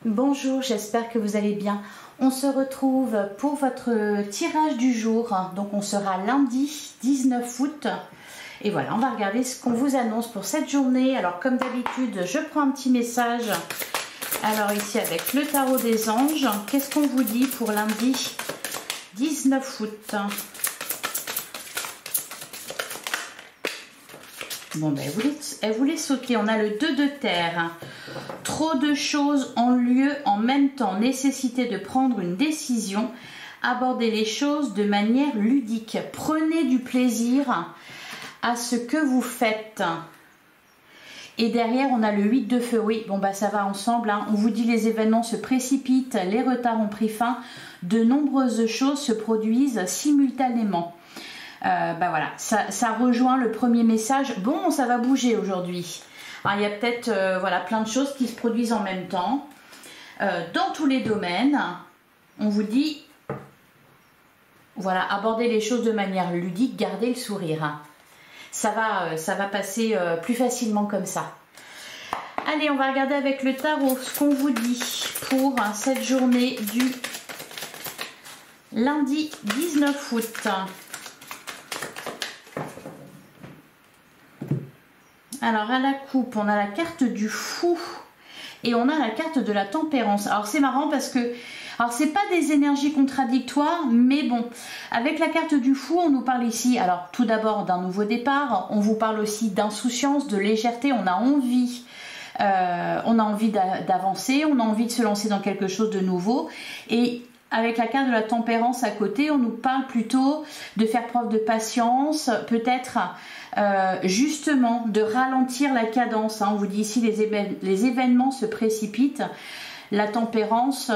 Bonjour, j'espère que vous allez bien. On se retrouve pour votre tirage du jour. Donc on sera lundi 19 août. Et voilà, on va regarder ce qu'on vous annonce pour cette journée. Alors comme d'habitude, je prends un petit message. Alors ici avec le tarot des anges, qu'est-ce qu'on vous dit pour lundi 19 août? Bon, ben, elle voulait sauter. On a le 2 de terre. Trop de choses en lieu en même temps. Nécessité de prendre une décision. Abordez les choses de manière ludique. Prenez du plaisir à ce que vous faites. Et derrière, on a le 8 de feu. Oui, bon, bah, ça va ensemble. Hein. On vous dit les événements se précipitent. Les retards ont pris fin. De nombreuses choses se produisent simultanément. Bah voilà, ça rejoint le premier message. Bon, ça va bouger aujourd'hui. Il y a peut-être voilà, plein de choses qui se produisent en même temps. Dans tous les domaines, on vous dit, voilà, abordez les choses de manière ludique, gardez le sourire. Ça va passer plus facilement comme ça. Allez, on va regarder avec le tarot ce qu'on vous dit pour cette journée du lundi 19 août. Alors à la coupe, on a la carte du fou et on a la carte de la tempérance. Alors c'est marrant parce que, alors c'est pas des énergies contradictoires, mais bon, avec la carte du fou, on nous parle ici, alors tout d'abord d'un nouveau départ, on vous parle aussi d'insouciance, de légèreté, on a envie d'avancer, on a envie de se lancer dans quelque chose de nouveau. Et avec la carte de la tempérance à côté, on nous parle plutôt de faire preuve de patience, peut-être justement de ralentir la cadence. Hein. On vous dit ici les événements se précipitent. La tempérance,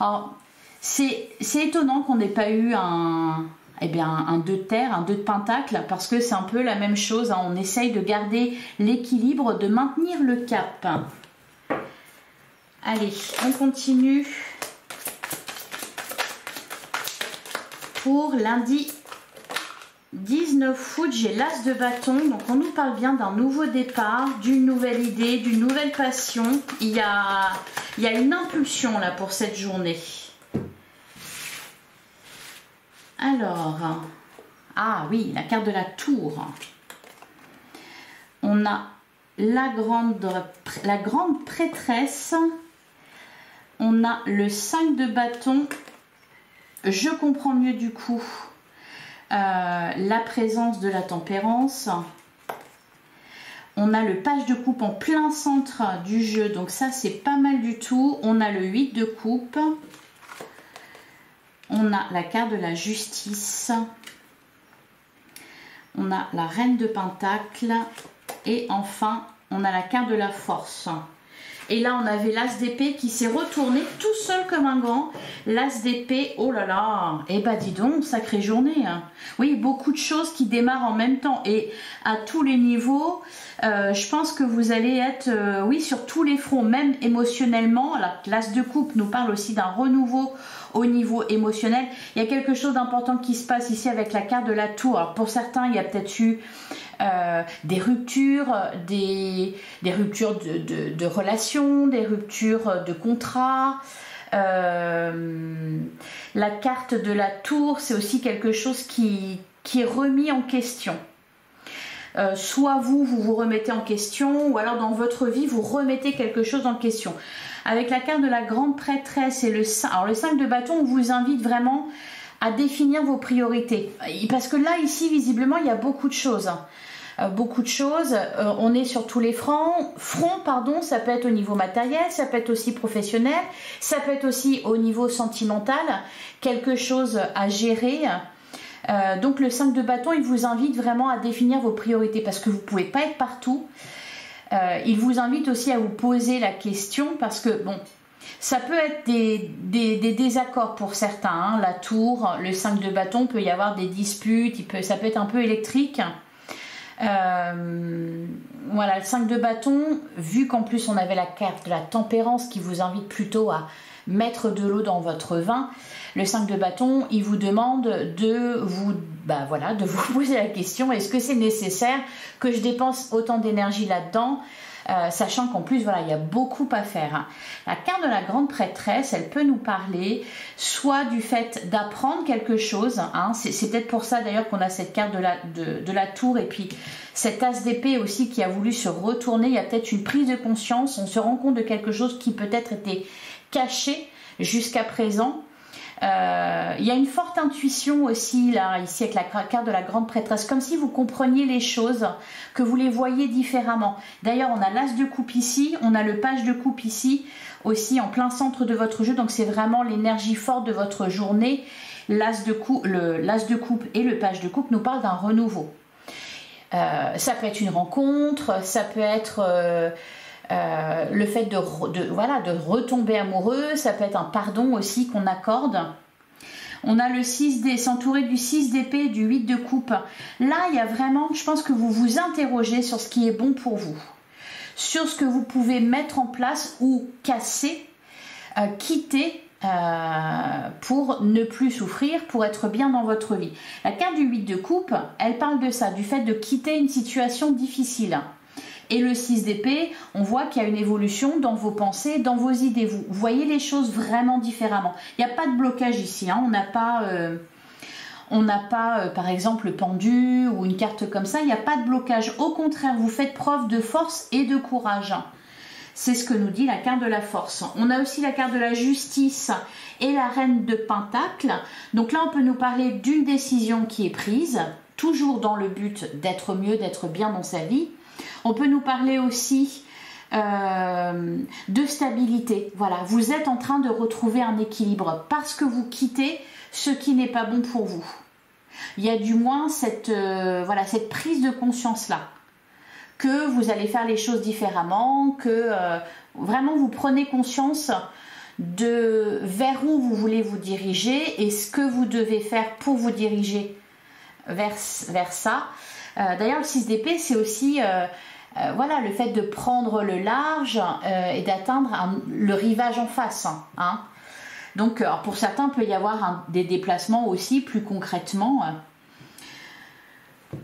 alors c'est étonnant qu'on n'ait pas eu un 2 de terre, un 2 de pentacle, parce que c'est un peu la même chose. Hein. On essaye de garder l'équilibre, de maintenir le cap. Allez, on continue. Pour lundi 19 août, j'ai l'as de bâton, donc on nous parle bien d'un nouveau départ, d'une nouvelle idée, d'une nouvelle passion. Il y a une impulsion là pour cette journée. Alors, ah oui, la carte de la tour. On a la grande prêtresse, on a le 5 de bâton. Je comprends mieux du coup la présence de la tempérance. On a le page de coupe en plein centre du jeu, donc ça c'est pas mal du tout. On a le 8 de coupe. On a la carte de la justice. On a la reine de pentacle. Et enfin, on a la carte de la force. Et là, on avait l'as d'épée qui s'est retourné tout seul comme un grand. L'as d'épée, oh là là, eh ben dis donc, sacrée journée. Hein. Oui, beaucoup de choses qui démarrent en même temps et à tous les niveaux. Je pense que vous allez être, oui, sur tous les fronts, même émotionnellement. Alors, l'as de coupe nous parle aussi d'un renouveau au niveau émotionnel. Il y a quelque chose d'important qui se passe ici avec la carte de la tour. Alors, pour certains, il y a peut-être eu des ruptures, des ruptures de relations, des ruptures de contrats. La carte de la tour, c'est aussi quelque chose qui est remis en question. Soit vous remettez en question, ou alors dans votre vie, vous remettez quelque chose en question. Avec la carte de la grande prêtresse et le 5, alors le 5 de bâton, on vous invite vraiment à définir vos priorités. Parce que là, ici, visiblement, il y a beaucoup de choses. Beaucoup de choses. On est sur tous les fronts. Ça peut être au niveau matériel, ça peut être aussi professionnel, ça peut être aussi au niveau sentimental, quelque chose à gérer. Donc le 5 de bâton, il vous invite vraiment à définir vos priorités parce que vous ne pouvez pas être partout. Il vous invite aussi à vous poser la question parce que, bon, ça peut être des désaccords pour certains. Hein. La tour, le 5 de bâton, peut y avoir des disputes, ça peut être un peu électrique. Voilà, le 5 de bâton, vu qu'en plus on avait la carte de la tempérance qui vous invite plutôt à mettre de l'eau dans votre vin, le 5 de bâton, il vous demande de vous poser la question, est-ce que c'est nécessaire que je dépense autant d'énergie là-dedans? sachant qu'en plus, voilà, il y a beaucoup à faire. Hein. La carte de la grande prêtresse, elle peut nous parler soit du fait d'apprendre quelque chose. Hein, c'est peut-être pour ça d'ailleurs qu'on a cette carte de la tour et puis cet as d'épée aussi qui a voulu se retourner. Il y a peut-être une prise de conscience. On se rend compte de quelque chose qui peut-être était caché jusqu'à présent. Il y a une forte intuition aussi là ici avec la carte de la grande prêtresse, comme si vous compreniez les choses, que vous les voyez différemment. D'ailleurs on a l'as de coupe ici, on a le page de coupe ici aussi en plein centre de votre jeu, donc c'est vraiment l'énergie forte de votre journée. L'as de coupe et le page de coupe nous parlent d'un renouveau. Ça peut être une rencontre, ça peut être le fait de retomber amoureux, ça peut être un pardon aussi qu'on accorde. On a le 6D, s'entourer du 6 d'épée et du 8 de coupe. Là, il y a vraiment, je pense que vous vous interrogez sur ce qui est bon pour vous, sur ce que vous pouvez mettre en place ou casser, quitter pour ne plus souffrir, pour être bien dans votre vie. La carte du 8 de coupe, elle parle de ça, du fait de quitter une situation difficile. Et le 6 d'épée, on voit qu'il y a une évolution dans vos pensées, dans vos idées. Vous voyez les choses vraiment différemment. Il n'y a pas de blocage ici. Hein. On n'a pas, par exemple, le pendu ou une carte comme ça. Il n'y a pas de blocage. Au contraire, vous faites preuve de force et de courage. C'est ce que nous dit la carte de la force. On a aussi la carte de la justice et la reine de Pentacle. Donc là, on peut nous parler d'une décision qui est prise, toujours dans le but d'être mieux, d'être bien dans sa vie. On peut nous parler aussi de stabilité. Voilà, vous êtes en train de retrouver un équilibre parce que vous quittez ce qui n'est pas bon pour vous. Il y a du moins cette prise de conscience-là, que vous allez faire les choses différemment, que vraiment vous prenez conscience de vers où vous voulez vous diriger et ce que vous devez faire pour vous diriger vers ça. D'ailleurs, le 6 d'épée, c'est aussi le fait de prendre le large et d'atteindre le rivage en face. Hein. Donc, pour certains, il peut y avoir des déplacements aussi, plus concrètement.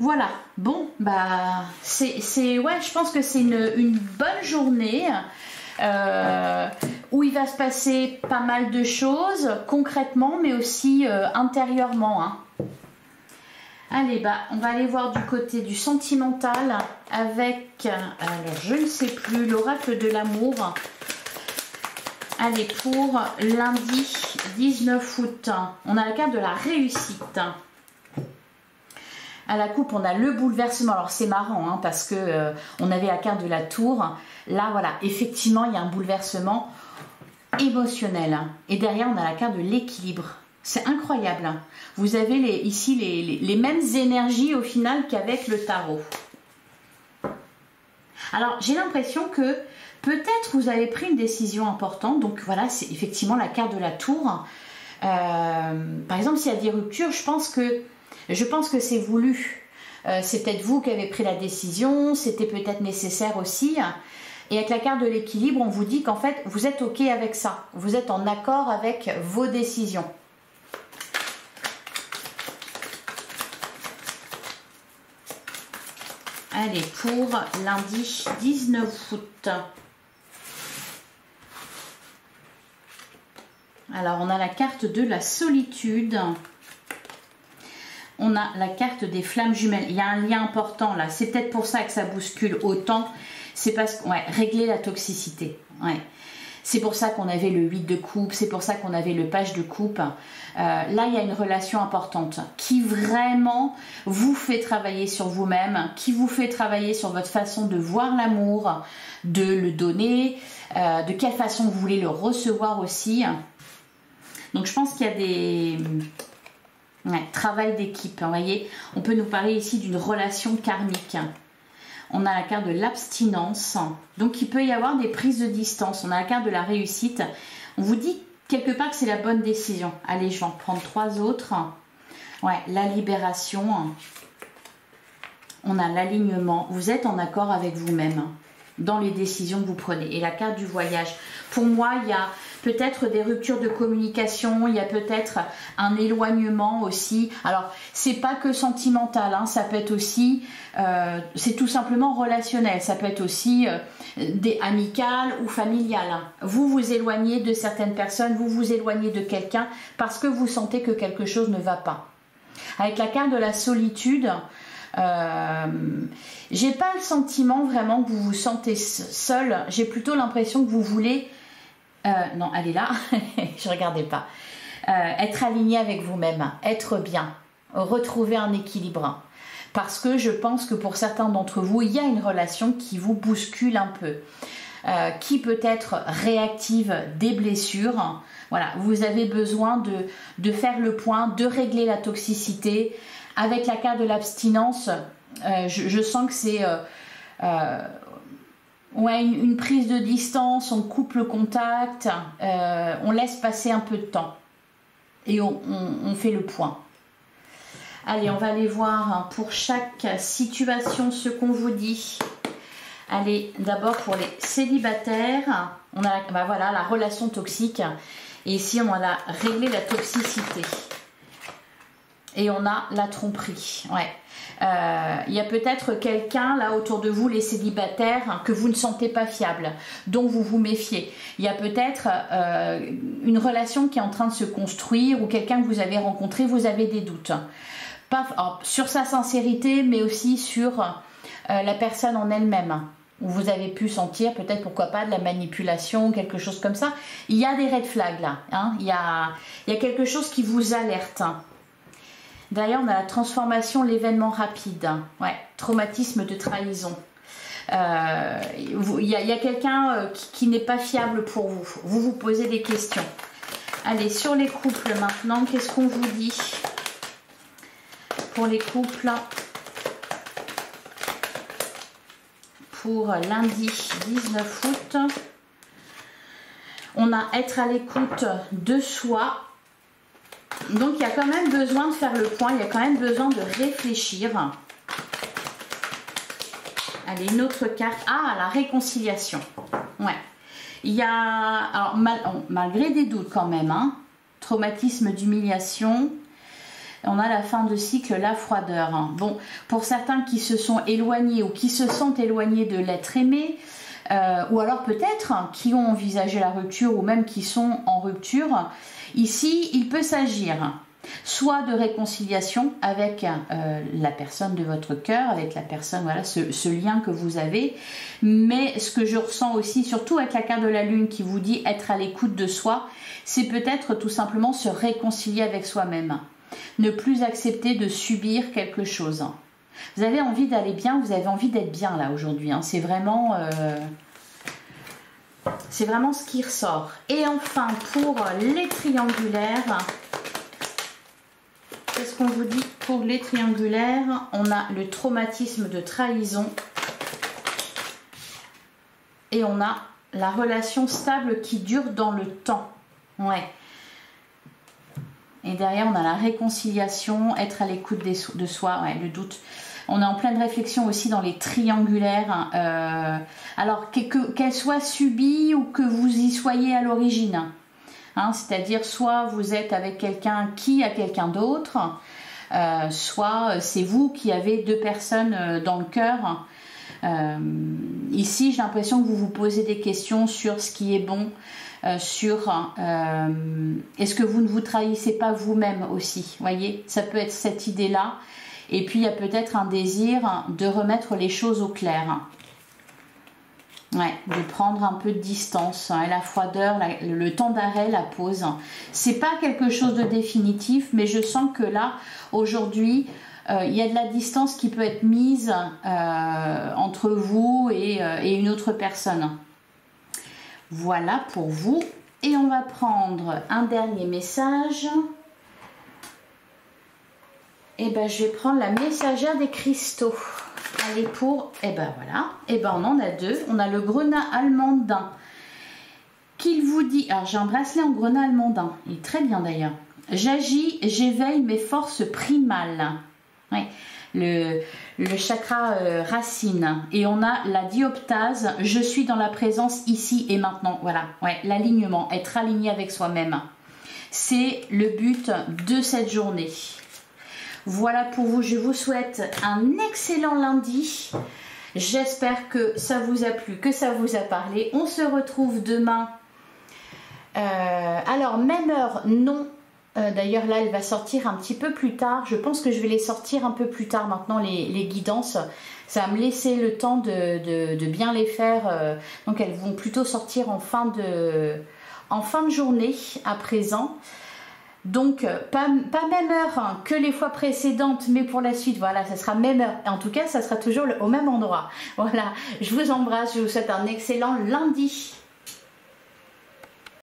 Voilà. Bon, je pense que c'est une bonne journée où il va se passer pas mal de choses, concrètement, mais aussi intérieurement. Hein. Allez, on va aller voir du côté du sentimental avec, alors je ne sais plus, l'oracle de l'amour. Allez, pour lundi 19 août, on a la carte de la réussite. À la coupe, on a le bouleversement. Alors c'est marrant, hein, parce que on avait la carte de la tour. Là, voilà, effectivement, il y a un bouleversement émotionnel. Et derrière, on a la carte de l'équilibre. C'est incroyable. Vous avez ici les mêmes énergies au final qu'avec le tarot. Alors, j'ai l'impression que peut-être vous avez pris une décision importante. Donc voilà, c'est effectivement la carte de la tour. Par exemple, s'il y a des ruptures, je pense que c'est voulu. C'est peut-être vous qui avez pris la décision. C'était peut-être nécessaire aussi. Et avec la carte de l'équilibre, on vous dit qu'en fait, vous êtes OK avec ça. Vous êtes en accord avec vos décisions. Allez, pour lundi 19 août. Alors, on a la carte de la solitude. On a la carte des flammes jumelles. Il y a un lien important là. C'est peut-être pour ça que ça bouscule autant. C'est parce que, régler la toxicité. Ouais. C'est pour ça qu'on avait le 8 de coupe. C'est pour ça qu'on avait le page de coupe. Là, il y a une relation importante qui vraiment vous fait travailler sur vous-même, qui vous fait travailler sur votre façon de voir l'amour, de le donner, de quelle façon vous voulez le recevoir aussi. Donc, je pense qu'il y a des... travail d'équipe, vous voyez. On peut nous parler ici d'une relation karmique. On a la carte de l'abstinence. Donc, il peut y avoir des prises de distance. On a la carte de la réussite. On vous dit quelque part que c'est la bonne décision. Allez, je vais en prendre 3 autres. Ouais, la libération. On a l'alignement. Vous êtes en accord avec vous-même. dans les décisions que vous prenez. Et la carte du voyage, pour moi, il y a peut-être des ruptures de communication, il y a peut-être un éloignement aussi. Alors, c'est pas que sentimental, hein, ça peut être aussi, c'est tout simplement relationnel, ça peut être aussi des amicales ou familiales. Hein. Vous vous éloignez de certaines personnes, vous vous éloignez de quelqu'un parce que vous sentez que quelque chose ne va pas. Avec la carte de la solitude, j'ai pas le sentiment vraiment que vous vous sentez seul, j'ai plutôt l'impression que vous voulez non, elle est là, je regardais pas, être aligné avec vous-même, être bien, retrouver un équilibre, parce que je pense que pour certains d'entre vous, il y a une relation qui vous bouscule un peu, qui peut être réactive des blessures. Voilà, vous avez besoin de faire le point, de régler la toxicité. Avec la carte de l'abstinence, je sens que c'est ouais, une prise de distance, on coupe le contact, on laisse passer un peu de temps et on fait le point. Allez, on va aller voir hein, pour chaque situation ce qu'on vous dit. Allez, d'abord pour les célibataires, on a bah voilà, la relation toxique. Et ici, on a réglé la toxicité. Et on a la tromperie. Ouais. Il y a peut-être quelqu'un là autour de vous, les célibataires, hein, que vous ne sentez pas fiable, dont vous vous méfiez. Il y a peut-être une relation qui est en train de se construire ou quelqu'un que vous avez rencontré, vous avez des doutes. Pas sur sa sincérité, mais aussi sur la personne en elle-même. Où vous avez pu sentir peut-être, pourquoi pas, de la manipulation, quelque chose comme ça. Il y a des red flags là. Hein. Il y a quelque chose qui vous alerte. D'ailleurs, on a la transformation, l'événement rapide. Ouais, traumatisme de trahison. Il y a quelqu'un qui n'est pas fiable pour vous. Vous vous posez des questions. Allez, sur les couples maintenant, qu'est-ce qu'on vous dit pour les couples pour lundi 19 août. On a être à l'écoute de soi. Donc il y a quand même besoin de faire le point, il y a quand même besoin de réfléchir. Allez, une autre carte. Ah, la réconciliation. Ouais. Il y a, alors malgré des doutes quand même, hein, traumatisme d'humiliation. On a la fin de cycle, la froideur. Hein. Bon, pour certains qui se sont éloignés ou qui se sentent éloignés de l'être aimé, ou alors peut-être hein, qui ont envisagé la rupture ou même qui sont en rupture, ici, il peut s'agir soit de réconciliation avec la personne de votre cœur, avec la personne, voilà, ce lien que vous avez. Mais ce que je ressens aussi, surtout avec la carte de la lune qui vous dit être à l'écoute de soi, c'est peut-être tout simplement se réconcilier avec soi-même. Ne plus accepter de subir quelque chose. Vous avez envie d'aller bien, vous avez envie d'être bien là aujourd'hui. Hein. C'est vraiment ce qui ressort. Et enfin, pour les triangulaires, qu'est-ce qu'on vous dit pour les triangulaires? On a le traumatisme de trahison. Et on a la relation stable qui dure dans le temps. Ouais. Et derrière, on a la réconciliation, être à l'écoute de soi, ouais, le doute. On est en pleine réflexion aussi dans les triangulaires. Alors, qu'elle soit subie ou que vous y soyez à l'origine. Hein, c'est-à-dire, soit vous êtes avec quelqu'un qui a quelqu'un d'autre, soit c'est vous qui avez deux personnes dans le cœur. Ici, j'ai l'impression que vous vous posez des questions sur ce qui est bon, sur est-ce que vous ne vous trahissez pas vous-même aussi, voyez, ça peut être cette idée-là. Et puis il y a peut-être un désir de remettre les choses au clair. Ouais, de prendre un peu de distance, hein, la froideur, le temps d'arrêt, la pause. C'est pas quelque chose de définitif, mais je sens que là, aujourd'hui, il y a de la distance qui peut être mise entre vous et une autre personne. Voilà pour vous. Et on va prendre un dernier message. Et ben je vais prendre la messagère des cristaux. Allez pour, et ben voilà. Et ben on en a deux. On a le grenat almandin. Qu'il vous dit, alors j'ai un bracelet en grenat almandin. Il est très bien d'ailleurs. J'agis, j'éveille mes forces primales. Ouais. le chakra racine. Et on a la dioptase, je suis dans la présence ici et maintenant. Voilà, ouais, l'alignement, être aligné avec soi-même. C'est le but de cette journée. Voilà pour vous, je vous souhaite un excellent lundi. J'espère que ça vous a plu, que ça vous a parlé. On se retrouve demain. Alors, même heure, non. D'ailleurs, là, elle va sortir un petit peu plus tard. Je pense que je vais les sortir un peu plus tard maintenant, les guidances. Ça va me laisser le temps de bien les faire. Donc, elles vont plutôt sortir en fin de journée à présent. Donc, pas même heure que les fois précédentes, mais pour la suite, voilà, ça sera même heure. En tout cas, ça sera toujours au même endroit. Voilà, je vous embrasse, je vous souhaite un excellent lundi.